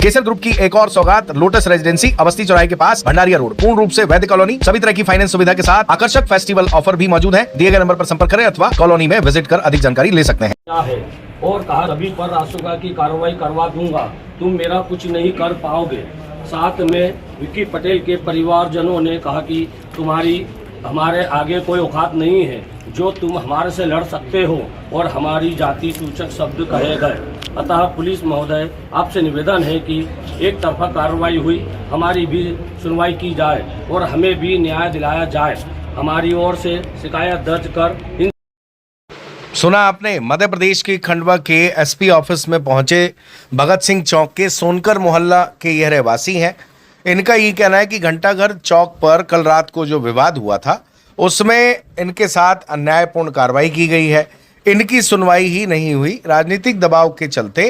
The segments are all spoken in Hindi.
केसर ग्रुप की एक और सौगात लोटस रेजिडेंसी अवस्थी चौराहे के पास भंडारिया रोड, पूर्ण रूप से वैध कॉलोनी, सभी तरह की फाइनेंस सुविधा के साथ आकर्षक फेस्टिवल ऑफर भी मौजूद है। दिए गए नंबर पर संपर्क करें अथवा कॉलोनी में विजिट कर अधिक जानकारी ले सकते हैं। क्या है और कहा सभी पर रासुका की कार्रवाई करवा दूंगा, तुम मेरा कुछ नहीं कर पाओगे। साथ में विक्की पटेल के परिवारजनों ने कहा कि तुम्हारी हमारे आगे कोई औकात नहीं है जो तुम हमारे से लड़ सकते हो और हमारी जाति सूचक शब्द कहे गए। अतः पुलिस महोदय आपसे निवेदन है कि एक तरफा कार्रवाई हुई, हमारी भी सुनवाई की जाए और हमें भी न्याय दिलाया जाए। हमारी ओर से शिकायत दर्ज कर सुना आपने, मध्य प्रदेश के खंडवा के एसपी ऑफिस में पहुंचे भगत सिंह चौक के सोनकर मोहल्ला के यह रहवासी हैं। इनका ये कहना है कि घंटाघर चौक पर कल रात को जो विवाद हुआ था उसमें इनके साथ अन्यायपूर्ण कार्रवाई की गई है। इनकी सुनवाई ही नहीं हुई, राजनीतिक दबाव के चलते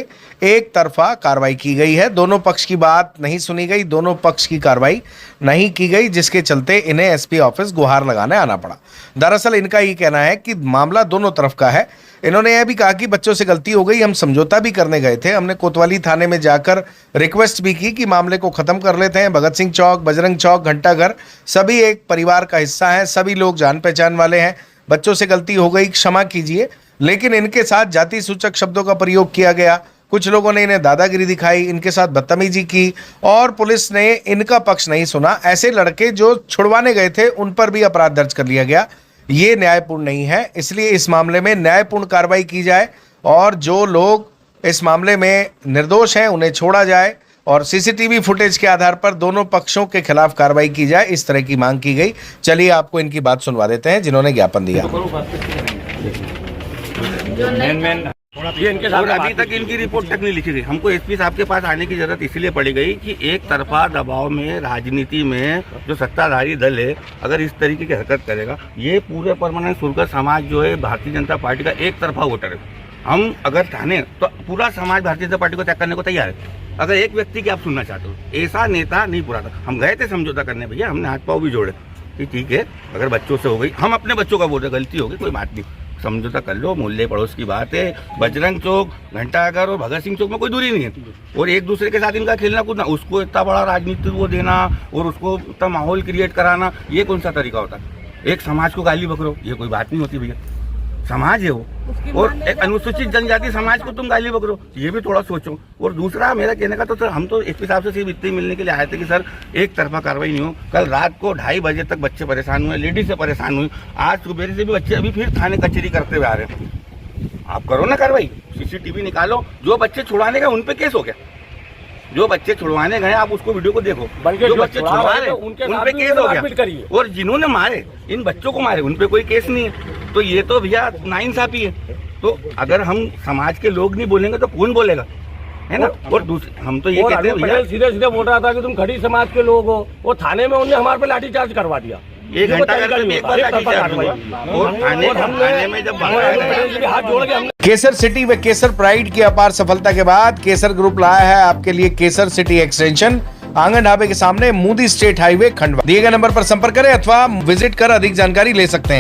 एक तरफा कार्रवाई की गई है। दोनों पक्ष की बात नहीं सुनी गई, दोनों पक्ष की कार्रवाई नहीं की गई, जिसके चलते इन्हें एसपी ऑफिस गुहार लगाने आना पड़ा। दरअसल इनका ये कहना है कि मामला दोनों तरफ का है। इन्होंने यह भी कहा कि बच्चों से गलती हो गई, हम समझौता भी करने गए थे, हमने कोतवाली थाने में जाकर रिक्वेस्ट भी की कि मामले को ख़त्म कर लेते हैं। भगत सिंह चौक, बजरंग चौक, घंटाघर सभी एक परिवार का हिस्सा है, सभी लोग जान पहचान वाले हैं। बच्चों से गलती हो गई, क्षमा कीजिए। लेकिन इनके साथ जाति सूचक शब्दों का प्रयोग किया गया, कुछ लोगों ने इन्हें दादागिरी दिखाई, इनके साथ बदतमीजी की और पुलिस ने इनका पक्ष नहीं सुना। ऐसे लड़के जो छुड़वाने गए थे उन पर भी अपराध दर्ज कर लिया गया। ये न्यायपूर्ण नहीं है, इसलिए इस मामले में न्यायपूर्ण कार्रवाई की जाए और जो लोग इस मामले में निर्दोष हैं उन्हें छोड़ा जाए और सीसीटीवी फुटेज के आधार पर दोनों पक्षों के खिलाफ कार्रवाई की जाए, इस तरह की मांग की गई। चलिए आपको इनकी बात सुनवा देते हैं जिन्होंने ज्ञापन दिया। ये इनके साथ अभी तक इनकी रिपोर्ट तक नहीं लिखी गई। हमको एसपी साहब के पास आने की जरूरत इसलिए पड़ी गई कि एक तरफा दबाव में राजनीति में जो सत्ताधारी दल है अगर इस तरीके की हरकत करेगा, ये पूरे परमानेंट सुरकर समाज जो है भारतीय जनता पार्टी का एक तरफा वोटर है। हम अगर चाहें तो पूरा समाज भारतीय जनता पार्टी को त्याग करने को तैयार है। अगर एक व्यक्ति की आप सुनना चाहते हो, ऐसा नेता नहीं पूरा था। हम गए थे समझौता करने, भैया हमने हाथ पाँव भी जोड़े कि ठीक है अगर बच्चों से हो गई, हम अपने बच्चों का बोल रहे गलती हो गई, कोई बात नहीं, समझौता कर लो, मोहल्ले पड़ोस की बात है। बजरंग चौक, घंटाघर और भगत सिंह चौक में कोई दूरी नहीं है और एक दूसरे के साथ इनका खेलना कूदना, उसको इतना बड़ा राजनीतिक वो देना और उसको इतना माहौल क्रिएट कराना, ये कौन सा तरीका होता है? एक समाज को गाली बकरो, ये कोई बात नहीं होती भैया। समाज है वो, और एक अनुसूचित जनजाति समाज को तुम गाली बकरो, ये भी थोड़ा सोचो। और दूसरा मेरा कहने का तो सर, हम तो एसपी साहब से सिर्फ इतने मिलने के लिए आए थे कि सर एक तरफा कार्रवाई नहीं हो। कल रात को 2:30 बजे तक बच्चे परेशान हुए, लेडीज से परेशान हुई, आज सुबह से भी बच्चे अभी फिर थाने कचहरी करते हुए आ रहे हैं। आप करो ना कार्रवाई, सीसीटीवी निकालो, जो बच्चे छुड़ाने गए उन पे केस हो गया, जो बच्चे छुड़वाने गए आप उसको वीडियो को देखो, जो बच्चे छुड़वा रहे उन पे केस हो गया, और जिन्होंने मारे इन बच्चों को मारे उन पे कोई केस नहीं है। तो ये तो भैया नाइंसाफी है। तो अगर हम समाज के लोग नहीं बोलेंगे तो कौन बोलेगा, है ना? और दूसरे हम तो ये कहते हैं भैया, सीधे सीधे बोल रहा था कि तुम खड़ी समाज के लोग हो, वो थाने में उनने हमारे पे लाठीचार्ज करवा दिया। एक घंटा और थाने में जब हाथ जोड़ के हमने केसर सिटी व केसर प्राइड की अपार सफलता के बाद केसर ग्रुप लाया है आपके लिए केसर सिटी एक्सटेंशन, आंगन ढाबे के सामने, मोदी स्टेट हाईवे, खंडवा। दिए गए नंबर पर संपर्क करें अथवा विजिट कर अधिक जानकारी ले सकते हैं।